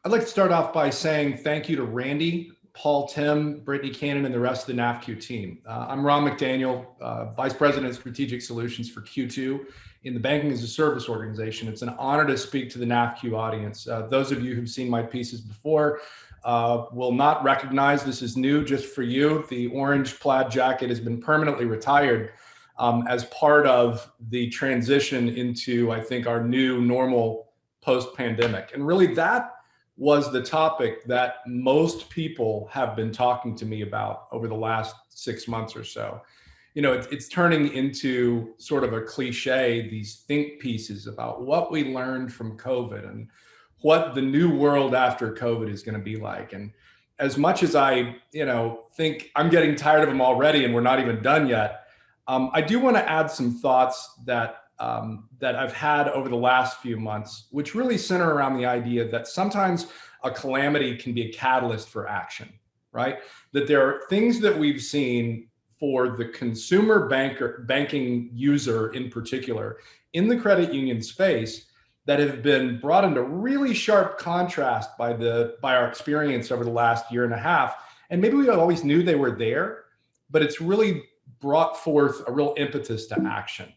I'd like to start off by saying thank you to Randy, Paul, Tim, Brittany Cannon, and the rest of the NAFQ team. I'm Ron McDaniel, Vice President of Strategic Solutions for Q2 in the Banking as a Service organization. It's an honor to speak to the NAFQ audience. Those of you who've seen my pieces before will not recognize this is new just for you. The orange plaid jacket has been permanently retired as part of the transition into, I think, our new normal post-pandemic. And really that was the topic that most people have been talking to me about over the last 6 months or so. You know, it's turning into sort of a cliche, these think pieces about what we learned from COVID and what the new world after COVID is going to be like. And as much as I, think I'm getting tired of them already and we're not even done yet, I do want to add some thoughts that I've had over the last few months, which really center around the idea that sometimes a calamity can be a catalyst for action, right? That there are things that we've seen for the consumer banking user in particular in the credit union space that have been brought into really sharp contrast by our experience over the last year and a half. And maybe we always knew they were there, but it's really brought forth a real impetus to action.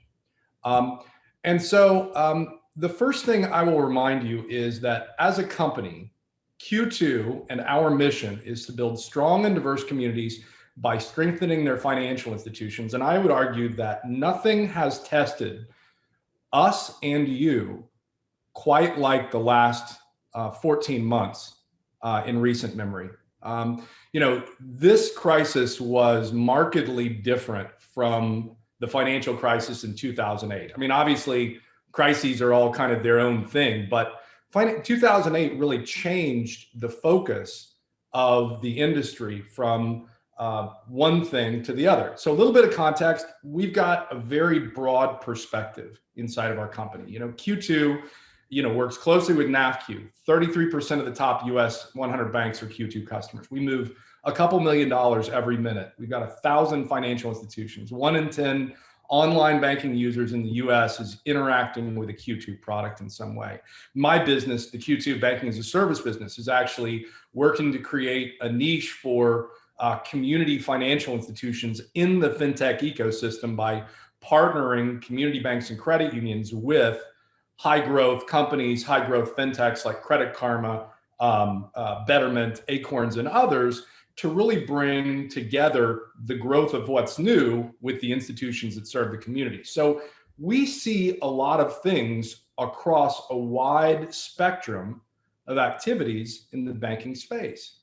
The first thing I will remind you is that as a company, Q2 and our mission is to build strong and diverse communities by strengthening their financial institutions. And I would argue that nothing has tested us and you quite like the last 14 months in recent memory. This crisis was markedly different from the financial crisis in 2008. I mean, obviously, crises are all kind of their own thing, but 2008 really changed the focus of the industry from one thing to the other. So a little bit of context, we've got a very broad perspective inside of our company. Q2, works closely with NAFQ. 33% of the top US 100 banks are Q2 customers. We move a couple $1 million every minute. We've got 1,000 financial institutions. 1 in 10 online banking users in the US is interacting with a Q2 product in some way. My business, the Q2 Banking as a Service business, is actually working to create a niche for community financial institutions in the fintech ecosystem by partnering community banks and credit unions with high growth companies, high growth fintechs like Credit Karma, Betterment, Acorns, and others to really bring together the growth of what's new with the institutions that serve the community. So we see a lot of things across a wide spectrum of activities in the banking space.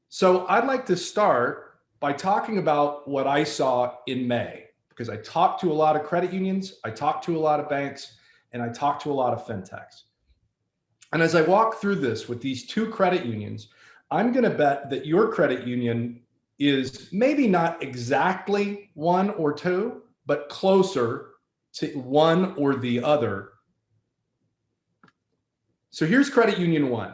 So I'd like to start by talking about what I saw in May, because I talked to a lot of credit unions, I talked to a lot of banks, and I talked to a lot of fintechs. And as I walk through this with these two credit unions, I'm going to bet that your credit union is maybe not exactly one or two, but closer to one or the other. So here's Credit Union 1.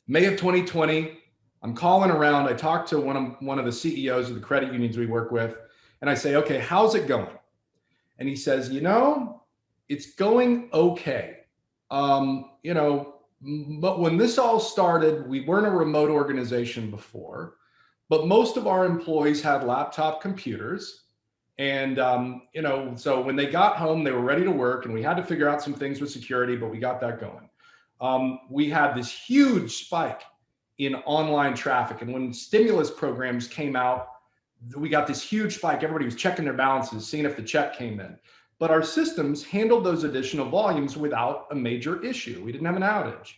May of 2020, I'm calling around. I talked to one of the CEOs of the credit unions we work with, and I say, okay, how's it going? And he says, it's going okay. But when this all started, we weren't a remote organization before, but most of our employees had laptop computers. And, so when they got home, they were ready to work, and we had to figure out some things with security, but we got that going. We had this huge spike in online traffic. And when stimulus programs came out, we got this huge spike. Everybody was checking their balances, seeing if the check came in. But our systems handled those additional volumes without a major issue. We didn't have an outage.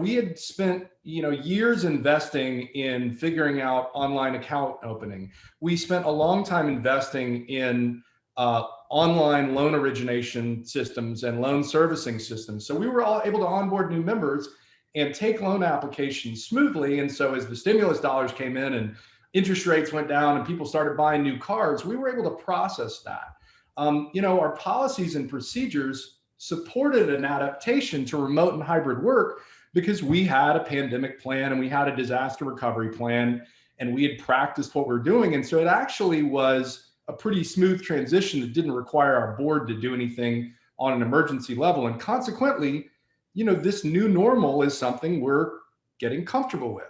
We had spent, years investing in figuring out online account opening. We spent a long time investing in online loan origination systems and loan servicing systems. So we were all able to onboard new members and take loan applications smoothly. And so as the stimulus dollars came in and interest rates went down and people started buying new cars, we were able to process that. Our policies and procedures supported an adaptation to remote and hybrid work because we had a pandemic plan and we had a disaster recovery plan and we had practiced what we're doing. And so it actually was a pretty smooth transition that didn't require our board to do anything on an emergency level. And consequently, this new normal is something we're getting comfortable with.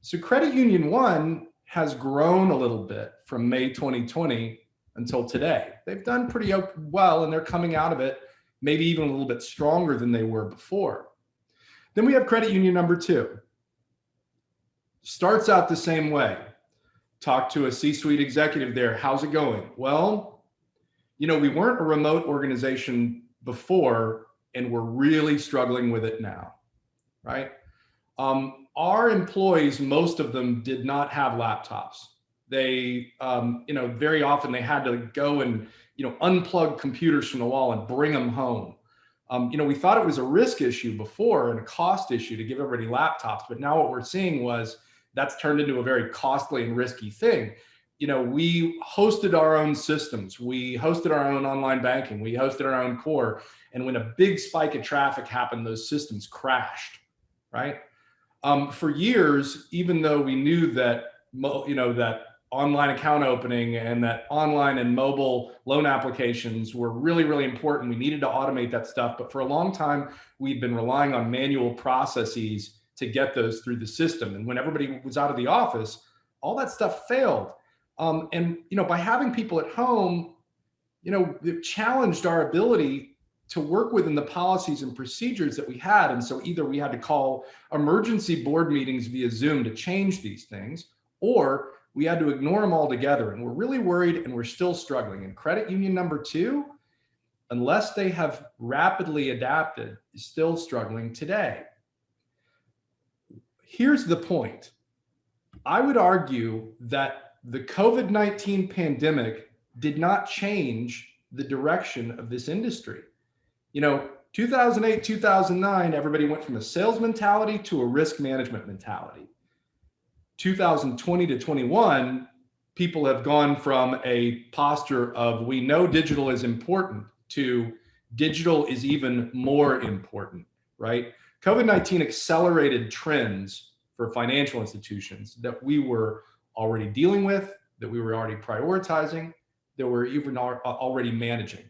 So Credit Union One has grown a little bit from May 2020 until today. They've done pretty well, and they're coming out of it maybe even a little bit stronger than they were before. Then we have Credit Union number two. Starts out the same way. Talk to a C-suite executive there. How's it going? Well, we weren't a remote organization before, and we're really struggling with it now, right? Our employees, most of them did not have laptops. They, very often they had to go and, unplug computers from the wall and bring them home. We thought it was a risk issue before and a cost issue to give everybody laptops, but now what we're seeing was that's turned into a very costly and risky thing. We hosted our own systems. We hosted our own online banking. We hosted our own core. And when a big spike of traffic happened, those systems crashed, right? For years, even though we knew that, that online account opening and that online and mobile loan applications were really, really important, we needed to automate that stuff. But for a long time, we'd been relying on manual processes to get those through the system. And when everybody was out of the office, all that stuff failed. By having people at home, it challenged our ability to work within the policies and procedures that we had. And so either we had to call emergency board meetings via Zoom to change these things, or we had to ignore them altogether. And we're really worried, and we're still struggling. And Credit Union number two, unless they have rapidly adapted, is still struggling today. Here's the point. I would argue that the COVID-19 pandemic did not change the direction of this industry. 2008, 2009, everybody went from a sales mentality to a risk management mentality. 2020 to 21, people have gone from a posture of we know digital is important to digital is even more important, right? COVID-19 accelerated trends for financial institutions that we were already dealing with, that we were already prioritizing, that we're even already managing.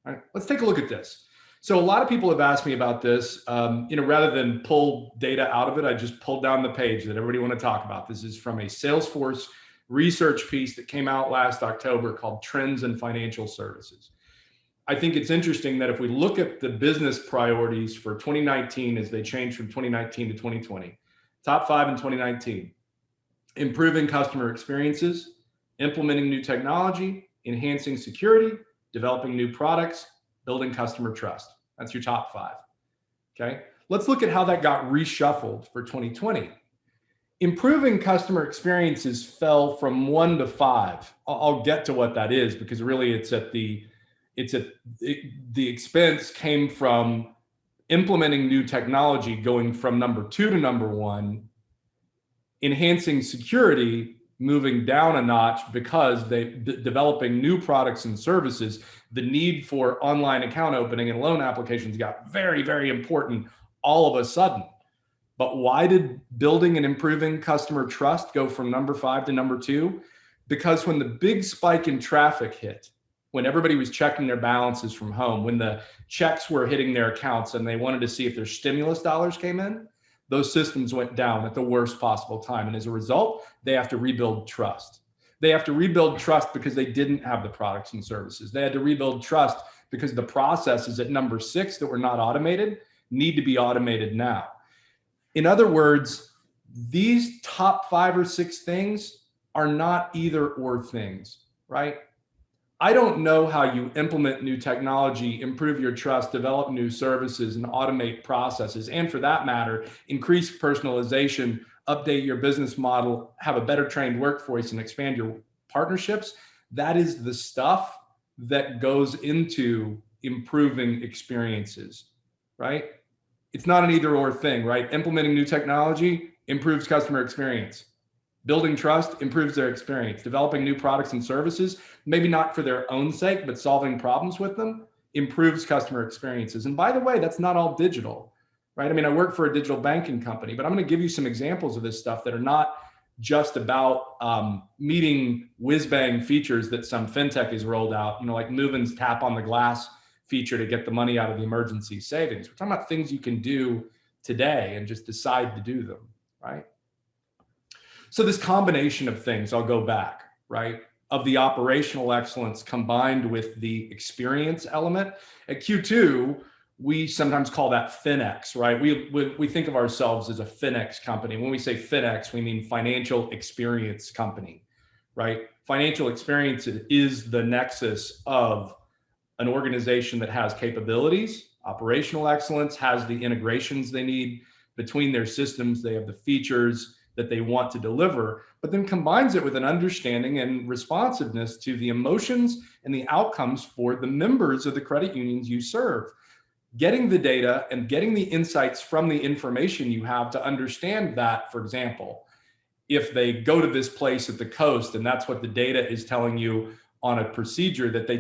All right, let's take a look at this. So a lot of people have asked me about this. Rather than pull data out of it, I just pulled down the page that everybody want to talk about. This is from a Salesforce research piece that came out last October called Trends in Financial Services. I think it's interesting that if we look at the business priorities for 2019 as they changed from 2019 to 2020, top 5 in 2019, improving customer experiences, implementing new technology, enhancing security, developing new products, building customer trust. That's your top 5. Okay. Let's look at how that got reshuffled for 2020. Improving customer experiences fell from 1 to 5. I'll get to what that is, because really the expense came from implementing new technology going from number 2 to number 1, enhancing security moving down a notch because developing new products and services. The need for online account opening and loan applications got very, very important all of a sudden. But why did building and improving customer trust go from number 5 to number 2? Because when the big spike in traffic hit, when everybody was checking their balances from home, when the checks were hitting their accounts and they wanted to see if their stimulus dollars came in, those systems went down at the worst possible time. And as a result, they have to rebuild trust. They have to rebuild trust because they didn't have the products and services. They had to rebuild trust because the processes at number 6 that were not automated need to be automated now. In other words, these top 5 or 6 things are not either or things, right? I don't know how you implement new technology, improve your trust, develop new services, and automate processes, and for that matter, increase personalization, update your business model, have a better trained workforce, and expand your partnerships. That is the stuff that goes into improving experiences, right? It's not an either or thing, right? Implementing new technology improves customer experience. Building trust improves their experience. Developing new products and services, maybe not for their own sake, but solving problems with them, improves customer experiences. And by the way, that's not all digital, right? I mean, I work for a digital banking company, but I'm going to give you some examples of this stuff that are not just about meeting whiz-bang features that some fintech has rolled out, like Moven's tap on the glass feature to get the money out of the emergency savings. We're talking about things you can do today and just decide to do them, right? So this combination of things, I'll go back, right? Of the operational excellence combined with the experience element. At Q2, we sometimes call that FinX, right? We think of ourselves as a FinX company. When we say FinX, we mean financial experience company, right? Financial experience is the nexus of an organization that has capabilities, operational excellence, has the integrations they need between their systems. They have the features that they want to deliver, but then combines it with an understanding and responsiveness to the emotions and the outcomes for the members of the credit unions you serve. Getting the data and getting the insights from the information you have to understand that, for example, if they go to this place at the coast and that's what the data is telling you on a procedure that they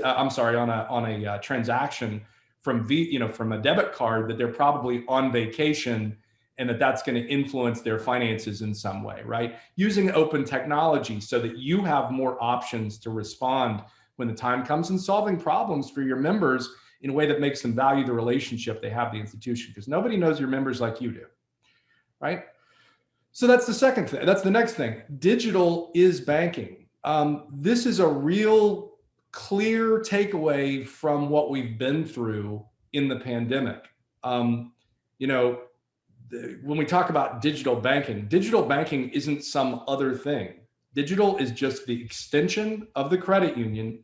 on a transaction from from a debit card, that they're probably on vacation and that's going to influence their finances in some way, right? Using open technology so that you have more options to respond when the time comes, and solving problems for your members in a way that makes them value the relationship they have with the institution, because nobody knows your members like you do, right? So that's the second thing. That's the next thing. Digital is banking. This is a real clear takeaway from what we've been through in the pandemic. When we talk about digital banking isn't some other thing. Digital is just the extension of the credit union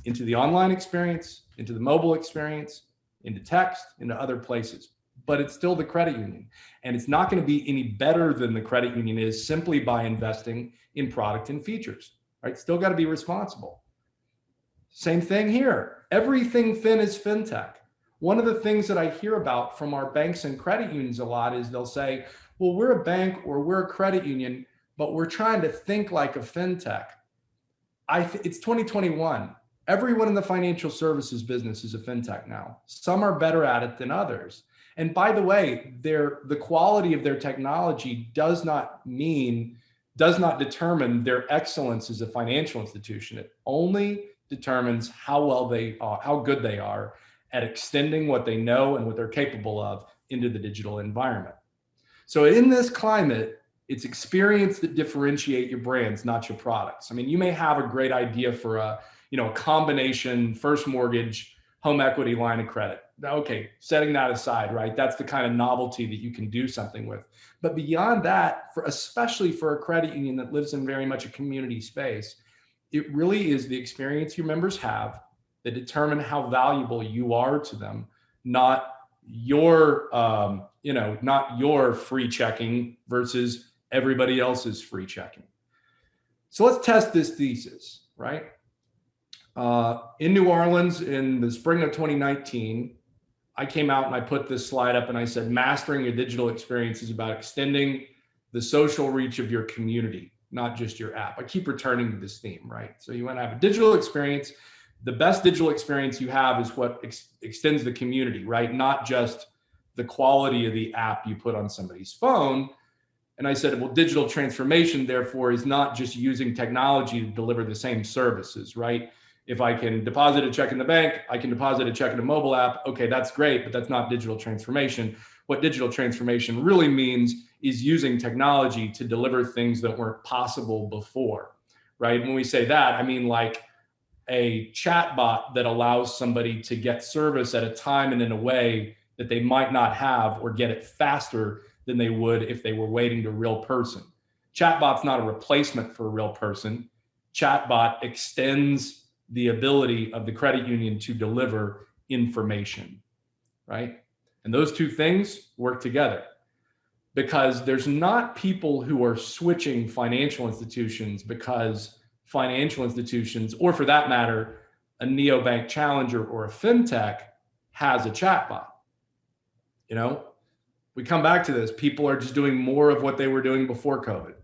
into the online experience, into the mobile experience, into text, into other places. But it's still the credit union. And it's not going to be any better than the credit union is simply by investing in product and features, right? Still got to be responsible. Same thing here. Everything fin is fintech. One of the things that I hear about from our banks and credit unions a lot is they'll say, well, we're a bank or we're a credit union, but we're trying to think like a fintech. It's 2021. Everyone in the financial services business is a fintech now. Some are better at it than others. And by the way, the quality of their technology does not determine their excellence as a financial institution. It only determines how good they are at extending what they know and what they're capable of into the digital environment. So in this climate, it's experience that differentiate your brands, not your products. I mean, you may have a great idea for a combination first mortgage home equity line of credit. Okay, setting that aside, right? That's the kind of novelty that you can do something with. But beyond that, especially for a credit union that lives in very much a community space, it really is the experience your members have that determine how valuable you are to them, not your free checking versus everybody else's free checking. So let's test this thesis, right? In New Orleans in the spring of 2019, I came out and I put this slide up and I said, mastering your digital experience is about extending the social reach of your community, not just your app. I keep returning to this theme, right? So you want to have a digital experience. The best digital experience you have is what extends the community, right? Not just the quality of the app you put on somebody's phone. And I said, well, digital transformation, therefore, is not just using technology to deliver the same services, right? If I can deposit a check in the bank, I can deposit a check in a mobile app. Okay, that's great, but that's not digital transformation. What digital transformation really means is using technology to deliver things that weren't possible before, right? When we say that, I mean like a chatbot that allows somebody to get service at a time and in a way that they might not have, or get it faster than they would if they were waiting to a real person. Chatbot's not a replacement for a real person. Chatbot extends the ability of the credit union to deliver information, right? And those two things work together, because there's not people who are switching financial institutions because financial institutions, or for that matter, a neobank challenger or a fintech has a chatbot. We come back to this. People are just doing more of what they were doing before COVID.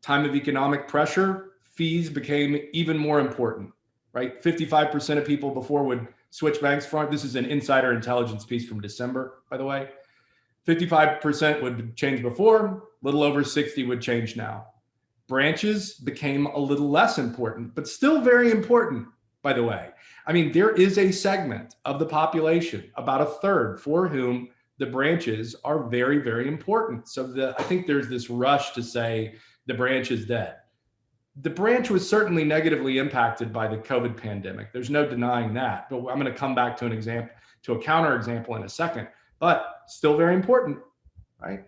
Time of economic pressure, fees became even more important, right? 55% of people before would switch banks. This is an insider intelligence piece from December, by the way. 55% would change before, a little over 60 would change now. Branches became a little less important, but still very important. by the way. I mean, there is a segment of the population, about a third, for whom the branches are very, very important. So I think there's this rush to say the branch is dead. The branch was certainly negatively impacted by the COVID pandemic. There's no denying that. But I'm going to come back to a counterexample in a second, but still very important, right?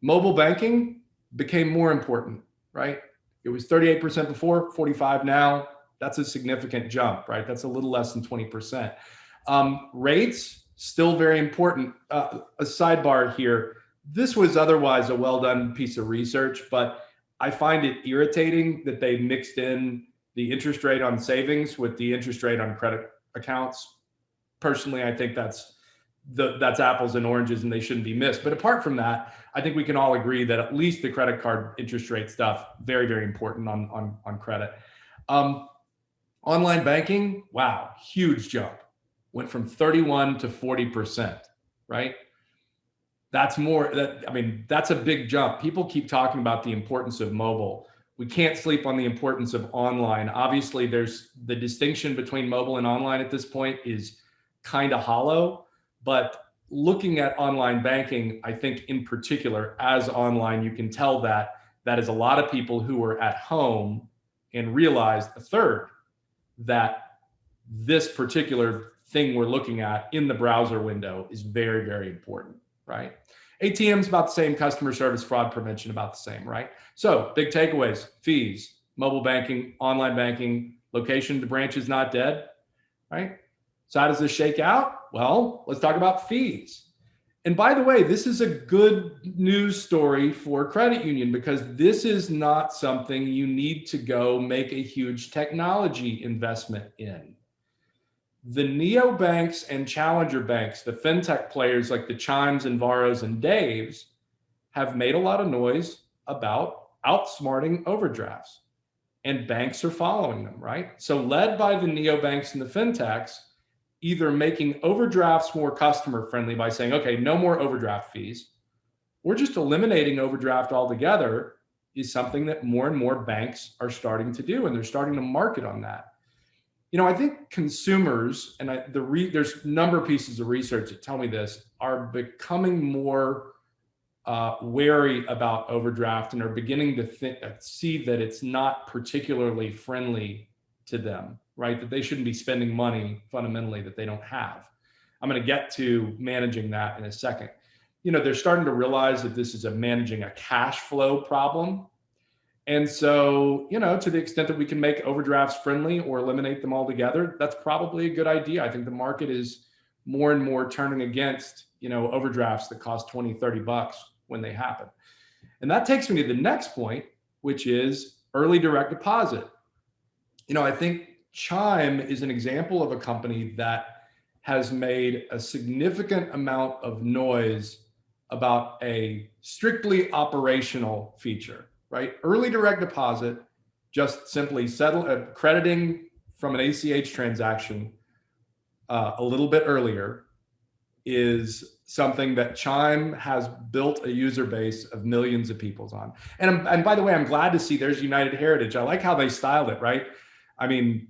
Mobile banking became more important, right? It was 38% before, 45 now. That's a significant jump, right? That's a little less than 20%. Rates, still very important. A sidebar here. This was otherwise a well-done piece of research, but I find it irritating that they mixed in the interest rate on savings with the interest rate on credit accounts. Personally, I think that's apples and oranges and they shouldn't be missed. But apart from that, I think we can all agree that at least the credit card interest rate stuff, very, very important on credit. Online banking, wow, huge jump. Went from 31 to 40%, right? That's a big jump. People keep talking about the importance of mobile. We can't sleep on the importance of online. Obviously, there's the distinction between mobile and online at this point is kind of hollow, but looking at online banking, I think in particular, as online, you can tell that is a lot of people who were at home and realized a third that this particular thing we're looking at in the browser window is very, very important, right? ATM's about the same, customer service, fraud prevention about the same, right? So big takeaways: fees, mobile banking, online banking, location, the branch is not dead, right? So how does this shake out? Well, let's talk about fees. And by the way, this is a good news story for credit union because this is not something you need to go make a huge technology investment in. The neobanks and challenger banks, the fintech players like the Chimes and Varos and Daves, have made a lot of noise about outsmarting overdrafts, and banks are following them, right? So led by the neobanks and the fintechs, either making overdrafts more customer friendly by saying, okay, no more overdraft fees, or just eliminating overdraft altogether, is something that more and more banks are starting to do, and they're starting to market on that. You know, I think consumers, and there's a number of pieces of research that tell me this, are becoming more wary about overdraft and are beginning to see that it's not particularly friendly to them, right? That they shouldn't be spending money fundamentally that they don't have. I'm going to get to managing that in a second. You know, they're starting to realize that this is managing a cash flow problem. And so, you know, to the extent that we can make overdrafts friendly or eliminate them altogether, that's probably a good idea. I think the market is more and more turning against, you know, overdrafts that cost 20, 30 bucks when they happen. And that takes me to the next point, which is early direct deposit. You know, I think Chime is an example of a company that has made a significant amount of noise about a strictly operational feature, right? Early direct deposit, just simply crediting from an ACH transaction a little bit earlier, is something that Chime has built a user base of millions of people on. And by the way, I'm glad to see there's United Heritage. I like how they styled it, right? I mean,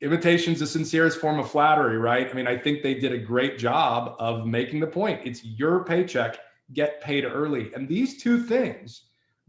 imitation's the sincerest form of flattery, right? I mean, I think they did a great job of making the point. It's your paycheck, get paid early. And these two things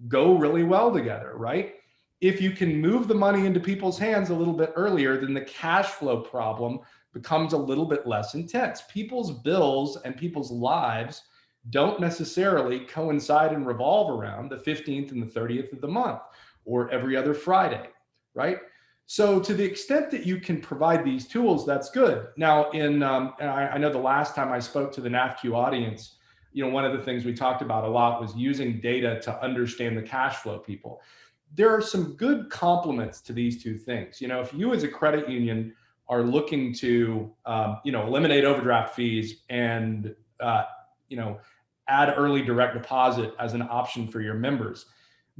go really well together, right? If you can move the money into people's hands a little bit earlier, then the cash flow problem becomes a little bit less intense. People's bills and people's lives don't necessarily coincide and revolve around the 15th and the 30th of the month or every other Friday, right? So to the extent that you can provide these tools, that's good. Now, and I know the last time I spoke to the NAFQ audience, you know, one of the things we talked about a lot was using data to understand the cash flow people. There are some good complements to these two things. You know, if you as a credit union are looking to, you know, eliminate overdraft fees and, you know, add early direct deposit as an option for your members,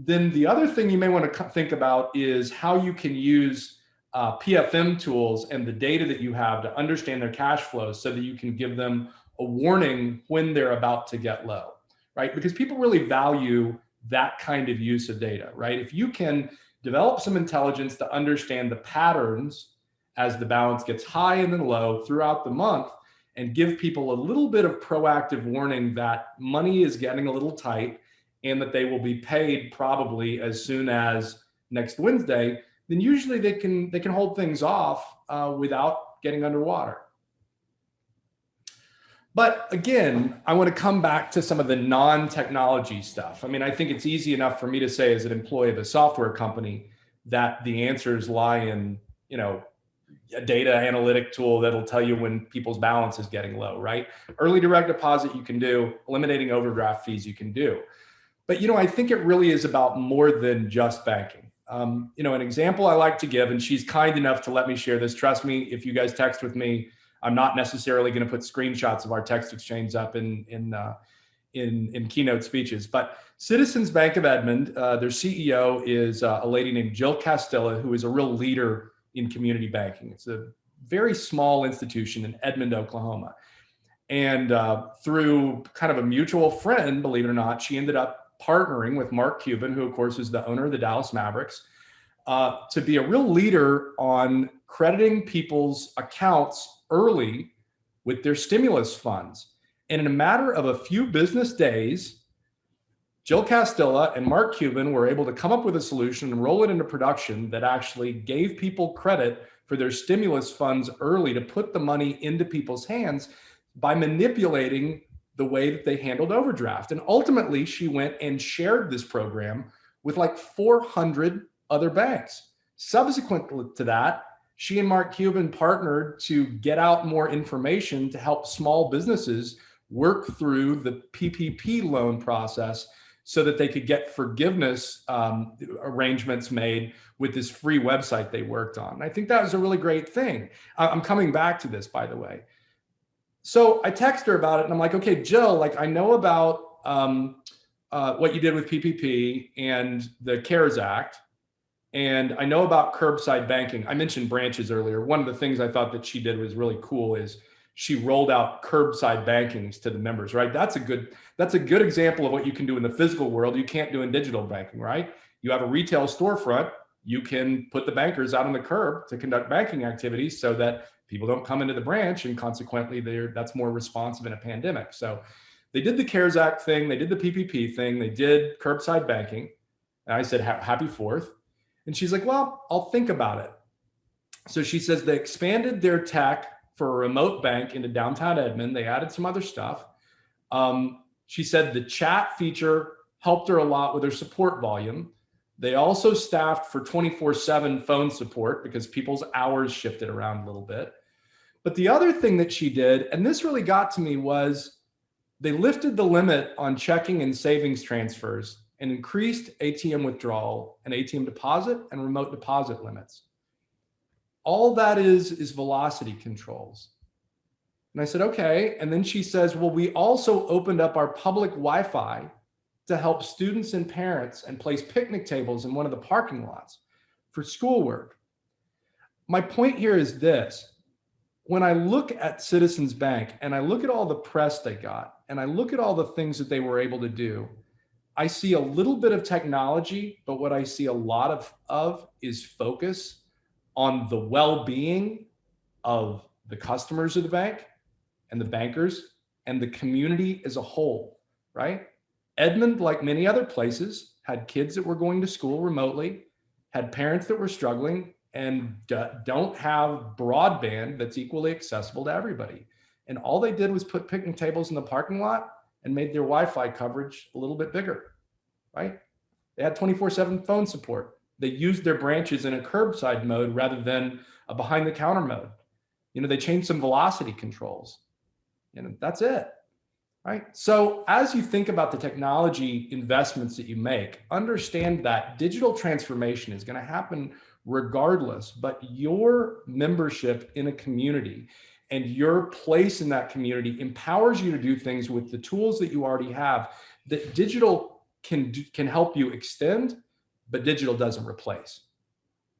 then the other thing you may want to think about is how you can use PFM tools and the data that you have to understand their cash flows so that you can give them a warning when they're about to get low, right? Because people really value that kind of use of data, right? If you can develop some intelligence to understand the patterns as the balance gets high and then low throughout the month, and give people a little bit of proactive warning that money is getting a little tight and that they will be paid probably as soon as next Wednesday, then usually they can hold things off without getting underwater. But again, I want to come back to some of the non-technology stuff. I mean, I think it's easy enough for me to say as an employee of a software company that the answers lie in, a data analytic tool that'll tell you when people's balance is getting low, right? Early direct deposit you can do, eliminating overdraft fees you can do. But, I think it really is about more than just banking. An example I like to give, and she's kind enough to let me share this. Trust me, if you guys text with me, I'm not necessarily going to put screenshots of our text exchange up in keynote speeches. But Citizens Bank of Edmond, their CEO is a lady named Jill Castilla, who is a real leader in community banking. It's a very small institution in Edmond, Oklahoma. And through kind of a mutual friend, believe it or not, she ended up partnering with Mark Cuban, who of course is the owner of the Dallas Mavericks, to be a real leader on crediting people's accounts early with their stimulus funds. And in a matter of a few business days, Jill Castilla and Mark Cuban were able to come up with a solution and roll it into production that actually gave people credit for their stimulus funds early to put the money into people's hands by manipulating the way that they handled overdraft. And ultimately, she went and shared this program with like 400 other banks. Subsequent to that, she and Mark Cuban partnered to get out more information to help small businesses work through the PPP loan process so that they could get forgiveness arrangements made with this free website they worked on. And I think that was a really great thing. I'm coming back to this, by the way. So I text her about it and I'm like, okay, Jill, like I know about what you did with PPP and the CARES Act. And I know about curbside banking. I mentioned branches earlier. One of the things I thought that she did was really cool is she rolled out curbside bankings to the members, right? That's a good example of what you can do in the physical world you can't do in digital banking, right? You have a retail storefront, you can put the bankers out on the curb to conduct banking activities so that people don't come into the branch, and consequently that's more responsive in a pandemic. So they did the CARES Act thing, they did the PPP thing, they did curbside banking. And I said, happy 4th. And she's like, well, I'll think about it. So she says they expanded their tech for a remote bank into downtown Edmond. They added some other stuff. She said the chat feature helped her a lot with her support volume. They also staffed for 24/7 phone support because people's hours shifted around a little bit. But the other thing that she did, and this really got to me, was they lifted the limit on checking and savings transfers and increased ATM withdrawal and ATM deposit and remote deposit limits. All that is velocity controls. And I said, okay. And then she says, well, we also opened up our public Wi-Fi to help students and parents and place picnic tables in one of the parking lots for schoolwork. My point here is this. When I look at Citizens Bank and I look at all the press they got and I look at all the things that they were able to do, I see a little bit of technology, but what I see a lot of is focus on the well-being of the customers of the bank and the bankers and the community as a whole, right? Edmond, like many other places, had kids that were going to school remotely, had parents that were struggling, and don't have broadband that's equally accessible to everybody. And all they did was put picnic tables in the parking lot and made their Wi-Fi coverage a little bit bigger, right? They had 24/7 phone support. They used their branches in a curbside mode rather than a behind the counter mode. They changed some velocity controls. That's it, right? So as you think about the technology investments that you make, understand that digital transformation is going to happen regardless, but your membership in a community and your place in that community empowers you to do things with the tools that you already have that digital can help you extend, but digital doesn't replace.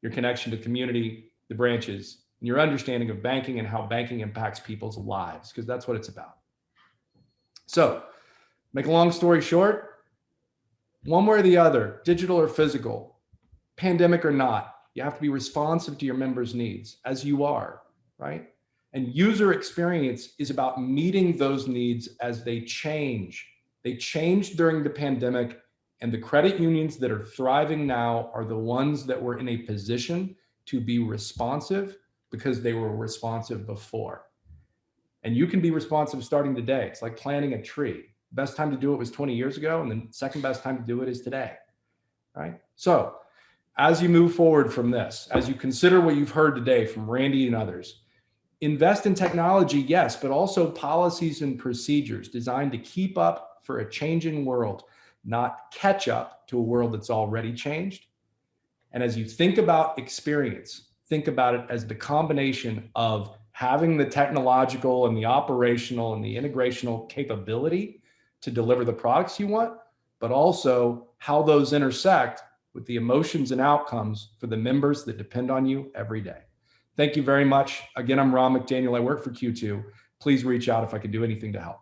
Your connection to community, the branches, and your understanding of banking and how banking impacts people's lives, because that's what it's about. So, make a long story short, one way or the other, digital or physical, pandemic or not, You have to be responsive to your members' needs, as you are, right? And user experience is about meeting those needs as they change. They changed during the pandemic, and the credit unions that are thriving now are the ones that were in a position to be responsive because they were responsive before. And you can be responsive starting today. It's like planting a tree. Best time to do it was 20 years ago, and the second best time to do it is today, right? So as you move forward from this, as you consider what you've heard today from Randy and others, invest in technology, yes, but also policies and procedures designed to keep up for a changing world, not catch up to a world that's already changed. And as you think about experience, think about it as the combination of having the technological and the operational and the integrational capability to deliver the products you want, but also how those intersect with the emotions and outcomes for the members that depend on you every day. Thank you very much. Again, I'm Ron McDaniel. I work for Q2. Please reach out if I can do anything to help.